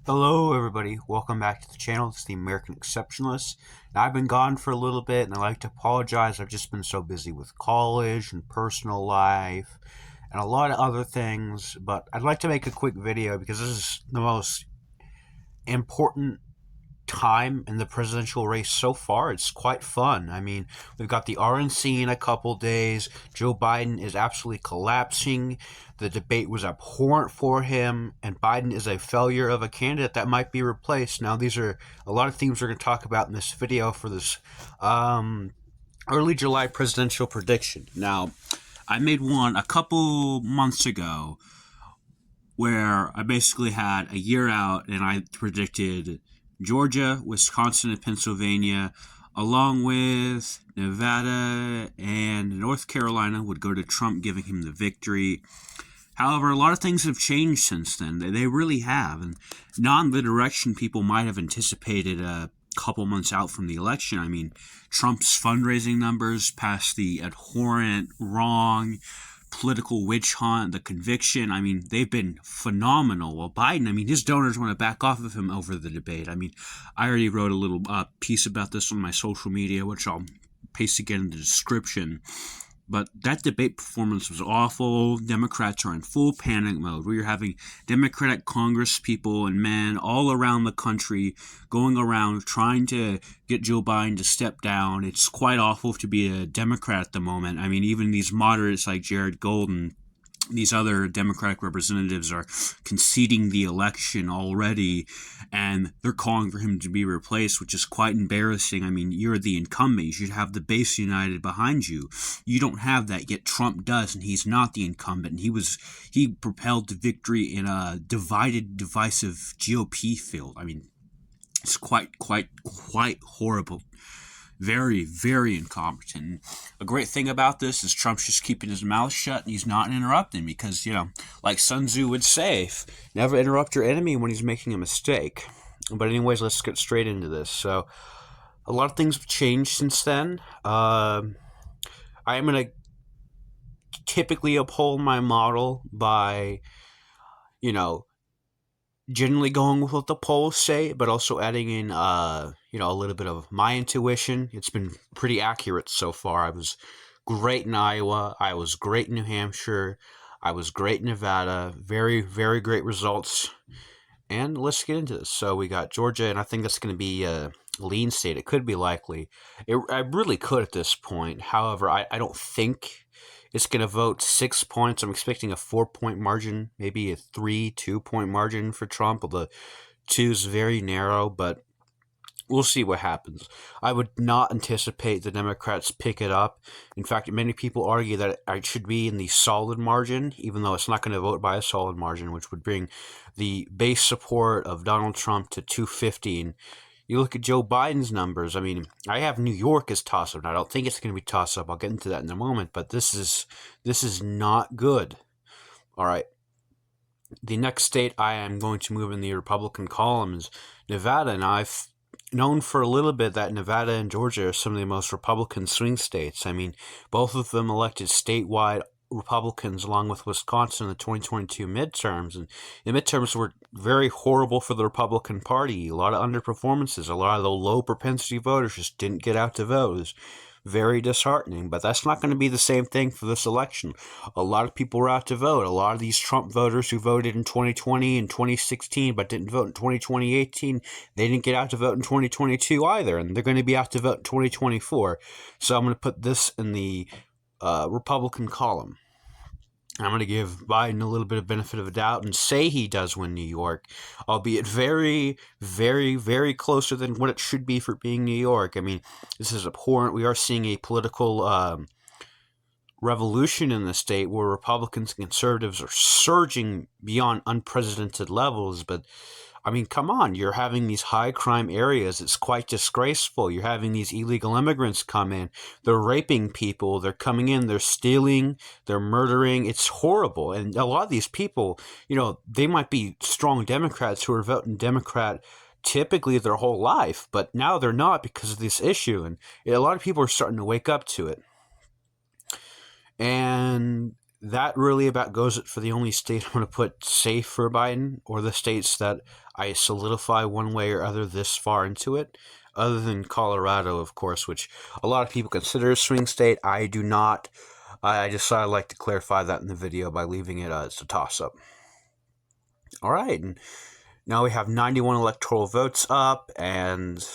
Hello, everybody. Welcome back to the channel. It's the American Exceptionalist. Now, I've been gone for a little bit, and I'd like to apologize. I've just been so busy with college and personal life and a lot of other things. But I'd like to make a quick video because this is the most important time in the presidential race so far. It's quite fun. I mean, we've got the RNC in a couple days. Joe Biden is absolutely collapsing. The debate was abhorrent for him, and Biden is a failure of a candidate that might be replaced. Now, these are a lot of themes we're going to talk about in this video for this early July presidential prediction. Now, I made one a couple months ago where I basically had a year out and I predicted Georgia, Wisconsin, and Pennsylvania, along with Nevada and North Carolina, would go to Trump, giving him the victory. However, a lot of things have changed since then. They really have. And not in the direction people might have anticipated a couple months out from the election. I mean, Trump's fundraising numbers past the abhorrent, wrong, political witch hunt, the conviction, I mean, they've been phenomenal. Well, Biden, I mean, his donors want to back off of him over the debate. I mean, I already wrote a little piece about this on my social media, which I'll paste again in the description. But that debate performance was awful. Democrats are in full panic mode. We are having Democratic Congress people and men all around the country going around trying to get Joe Biden to step down. It's quite awful to be a Democrat at the moment. I mean, even these moderates like Jared Golden, these other Democratic representatives are conceding the election already, and they're calling for him to be replaced, which is quite embarrassing. I mean, you're the incumbent. You should have the base united behind you. You don't have that, yet Trump does, and he's not the incumbent. He propelled to victory in a divided, divisive GOP field. I mean, it's quite horrible. Very, very incompetent. A great thing about this is Trump's just keeping his mouth shut and he's not interrupting because, like Sun Tzu would say, never interrupt your enemy when he's making a mistake. But anyways, let's get straight into this. So, a lot of things have changed since then. I am going to typically uphold my model by, generally going with what the polls say, but also adding in, a little bit of my intuition. It's been pretty accurate so far. I was great in Iowa. I was great in New Hampshire. I was great in Nevada. Very, very great results. And let's get into this. So we got Georgia, and I think that's going to be a lean state. It could be likely. I really could at this point. However, I don't think it's going to vote 6 points. I'm expecting a 4-point margin, maybe a 2-point margin for Trump. The 2 is very narrow, but we'll see what happens. I would not anticipate the Democrats pick it up. In fact, many people argue that it should be in the solid margin, even though it's not going to vote by a solid margin, which would bring the base support of Donald Trump to 250. And you look at Joe Biden's numbers. I mean, I have New York as toss-up. I don't think it's going to be toss-up. I'll get into that in a moment. But this is not good. All right. The next state I am going to move in the Republican column is Nevada. And I've known for a little bit that Nevada and Georgia are some of the most Republican swing states. I mean, both of them elected statewide Republicans along with Wisconsin in the 2022 midterms, and the midterms were very horrible for the Republican Party. A lot of underperformances, a lot of the low propensity voters just didn't get out to vote. It was very disheartening, but that's not going to be the same thing for this election. A lot of people were out to vote. A lot of these Trump voters who voted in 2020 and 2016 but didn't vote in 2018, they didn't get out to vote in 2022 either, and they're going to be out to vote in 2024. So I'm going to put this in the Republican column. I'm going to give Biden a little bit of benefit of the doubt and say he does win New York, albeit very, very, very closer than what it should be for being New York. I mean, this is abhorrent. We are seeing a political revolution in the state where Republicans and conservatives are surging beyond unprecedented levels, but I mean, come on, you're having these high crime areas. It's quite disgraceful. You're having these illegal immigrants come in. They're raping people. They're coming in. They're stealing. They're murdering. It's horrible. And a lot of these people, they might be strong Democrats who are voting Democrat typically their whole life, but now they're not because of this issue. And a lot of people are starting to wake up to it. And that really about goes it for the only state I'm going to put safe for Biden, or the states that I solidify one way or other this far into it, other than Colorado, of course, which a lot of people consider a swing state. I do not. I just thought I'd like to clarify that in the video by leaving it as a toss-up. All right, and now we have 91 electoral votes up, and,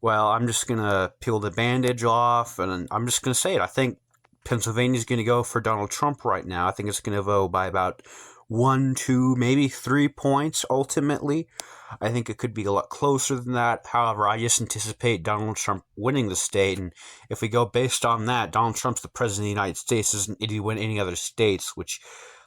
well, I'm just going to peel the bandage off, and I'm just going to say it. I think Pennsylvania's going to go for Donald Trump right now. I think it's going to vote by about 1, 2, maybe 3 points ultimately. I think it could be a lot closer than that. However, I just anticipate Donald Trump winning the state. And if we go based on that, Donald Trump's the president of the United States. Doesn't he win any other states? Which,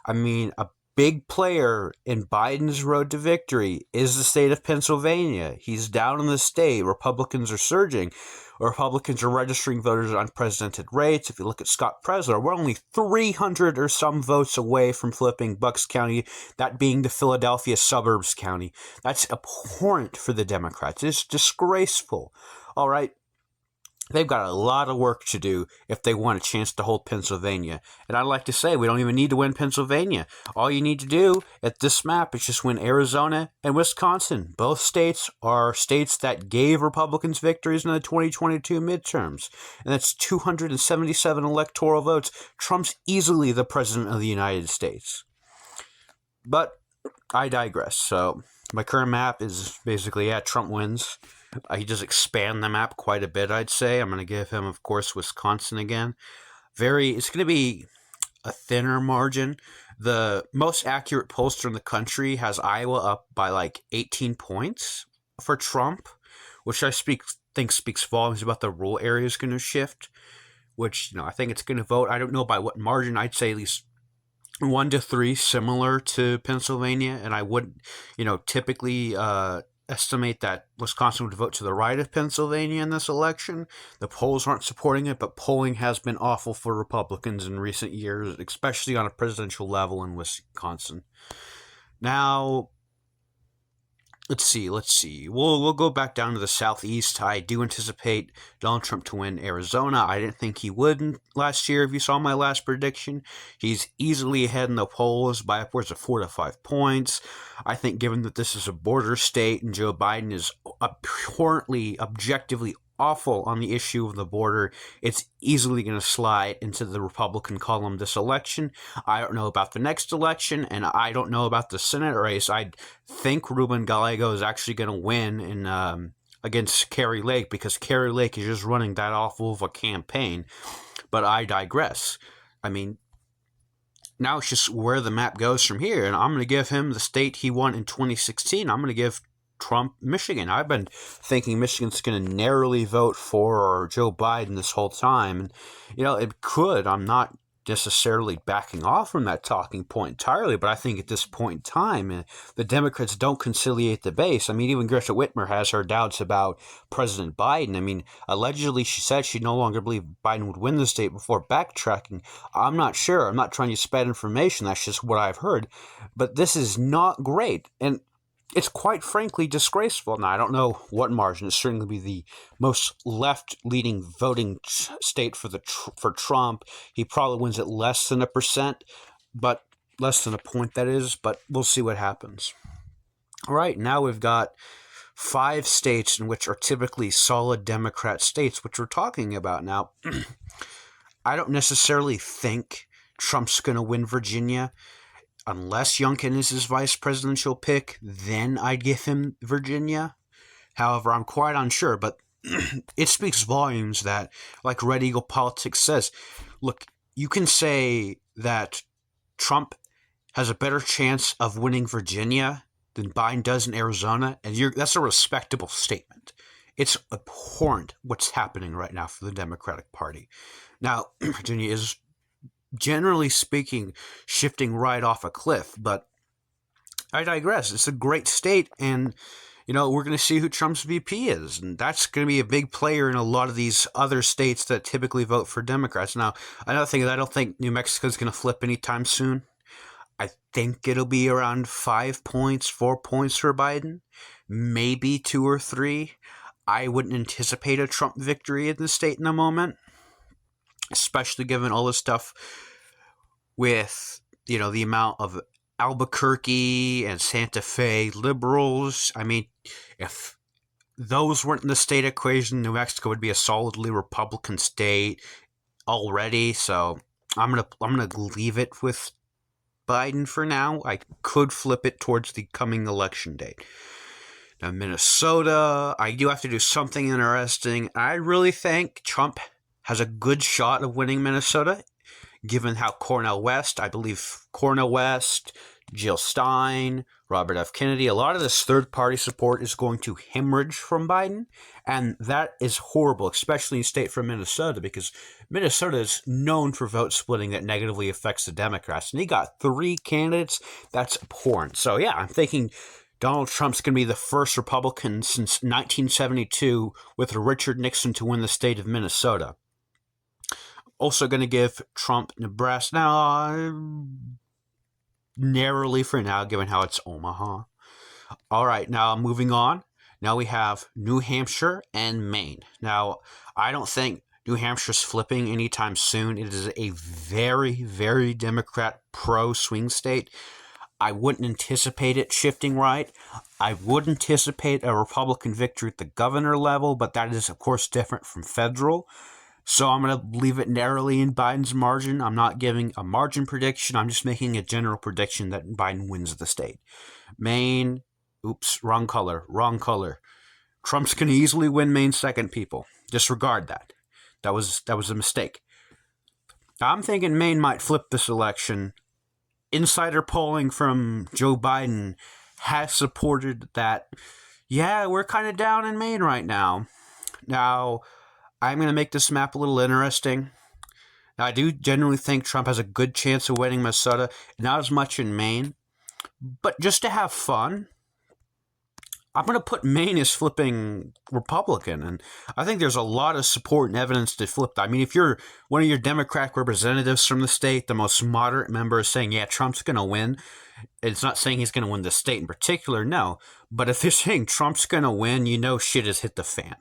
I mean, a big player in Biden's road to victory is the state of Pennsylvania. He's down in the state. Republicans are surging. Republicans are registering voters at unprecedented rates. If you look at Scott Presler, we're only 300 or some votes away from flipping Bucks County, that being the Philadelphia suburbs county. That's abhorrent for the Democrats. It's disgraceful. All right. They've got a lot of work to do if they want a chance to hold Pennsylvania. And I'd like to say we don't even need to win Pennsylvania. All you need to do at this map is just win Arizona and Wisconsin. Both states are states that gave Republicans victories in the 2022 midterms. And that's 277 electoral votes. Trump's easily the president of the United States. But I digress. So my current map is basically, Trump wins. He does expand the map quite a bit, I'd say. I'm going to give him, of course, Wisconsin again. It's going to be a thinner margin. The most accurate pollster in the country has Iowa up by like 18 points for Trump, which I think speaks volumes about the rural areas going to shift, which, I think it's going to vote. I don't know by what margin. I'd say at least 1 to 3, similar to Pennsylvania. And I would, typically estimate that Wisconsin would vote to the right of Pennsylvania in this election. The polls aren't supporting it, but polling has been awful for Republicans in recent years, especially on a presidential level in Wisconsin. Now, let's see. We'll go back down to the southeast. I do anticipate Donald Trump to win Arizona. I didn't think he would last year. If you saw my last prediction, he's easily ahead in the polls by upwards of 4 to 5 points. I think given that this is a border state and Joe Biden is abhorrently, objectively awful on the issue of the border, it's easily going to slide into the Republican column this election. I don't know about the next election, and I don't know about the Senate race. I think Ruben Gallego is actually going to win in against Kari Lake, because Kari Lake is just running that awful of a campaign. But I digress. I mean, now it's just where the map goes from here, and I'm going to give him the state he won in 2016. I'm going to give Trump Michigan. I've been thinking Michigan's going to narrowly vote for Joe Biden this whole time. And, it could. I'm not necessarily backing off from that talking point entirely, but I think at this point in time, the Democrats don't conciliate the base. I mean, even Greta Whitmer has her doubts about President Biden. I mean, allegedly she said she no longer believed Biden would win the state before backtracking. I'm not sure. I'm not trying to spread information. That's just what I've heard. But this is not great. And it's quite frankly disgraceful. Now, I don't know what margin. It's certainly be the most left-leaning voting state for Trump. He probably wins at less than 1%, but less than a point, that is. But we'll see what happens. All right, now we've got 5 states in which are typically solid Democrat states, which we're talking about now. I don't necessarily think Trump's going to win Virginia. Unless Youngkin is his vice presidential pick, then I'd give him Virginia. However, I'm quite unsure, but it speaks volumes that, like Red Eagle Politics says, look, you can say that Trump has a better chance of winning Virginia than Biden does in Arizona, and that's a respectable statement. It's abhorrent what's happening right now for the Democratic Party. Now, Virginia is, generally speaking, shifting right off a cliff, but I digress. It's a great state, and we're going to see who Trump's VP is, and that's going to be a big player in a lot of these other states that typically vote for Democrats. Now, another thing is I don't think New Mexico's going to flip anytime soon. I think it'll be around 5 points, 4 points for Biden, maybe 2 or 3. I wouldn't anticipate a Trump victory in the state in a moment, especially given all the stuff with, the amount of Albuquerque and Santa Fe liberals. I mean, if those weren't in the state equation, New Mexico would be a solidly Republican state already. So I'm gonna leave it with Biden for now. I could flip it towards the coming election date. Now, Minnesota, I do have to do something interesting. I really think Trump has a good shot of winning Minnesota, given how Cornel West, I believe Cornel West, Jill Stein, Robert F. Kennedy, a lot of this third-party support is going to hemorrhage from Biden, and that is horrible, especially in a state from Minnesota, because Minnesota is known for vote splitting that negatively affects the Democrats, and he got 3 candidates. That's abhorrent. So yeah, I'm thinking Donald Trump's going to be the first Republican since 1972 with Richard Nixon to win the state of Minnesota. Also going to give Trump Nebraska. Now, narrowly for now, given how it's Omaha. All right, now moving on. Now we have New Hampshire and Maine. Now, I don't think New Hampshire's flipping anytime soon. It is a very, very Democrat pro-swing state. I wouldn't anticipate it shifting right. I would anticipate a Republican victory at the governor level, but that is, of course, different from federal. So I'm going to leave it narrowly in Biden's margin. I'm not giving a margin prediction. I'm just making a general prediction that Biden wins the state. Maine, wrong color. Trump's going to easily win Maine second, people. Disregard that. That was a mistake. I'm thinking Maine might flip this election. Insider polling from Joe Biden has supported that, yeah, we're kind of down in Maine right now. Now, I'm going to make this map a little interesting. Now, I do generally think Trump has a good chance of winning Minnesota, not as much in Maine. But just to have fun, I'm going to put Maine as flipping Republican. And I think there's a lot of support and evidence to flip that. I mean, if you're one of your Democratic representatives from the state, the most moderate member is saying, yeah, Trump's going to win. It's not saying he's going to win the state in particular, no. But if they're saying Trump's going to win, shit has hit the fan.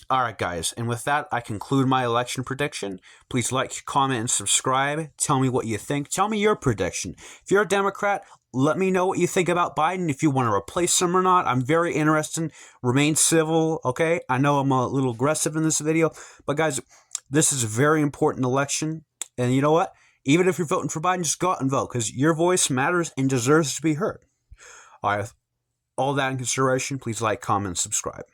All right, guys, and with that, I conclude my election prediction. Please like, comment, and subscribe. Tell me what you think. Tell me your prediction. If you're a Democrat, let me know what you think about Biden, if you want to replace him or not. I'm very interested. Remain civil, okay? I know I'm a little aggressive in this video, but guys, this is a very important election. And you know what? Even if you're voting for Biden, just go out and vote, because your voice matters and deserves to be heard. All right, with all that in consideration, please like, comment, and subscribe.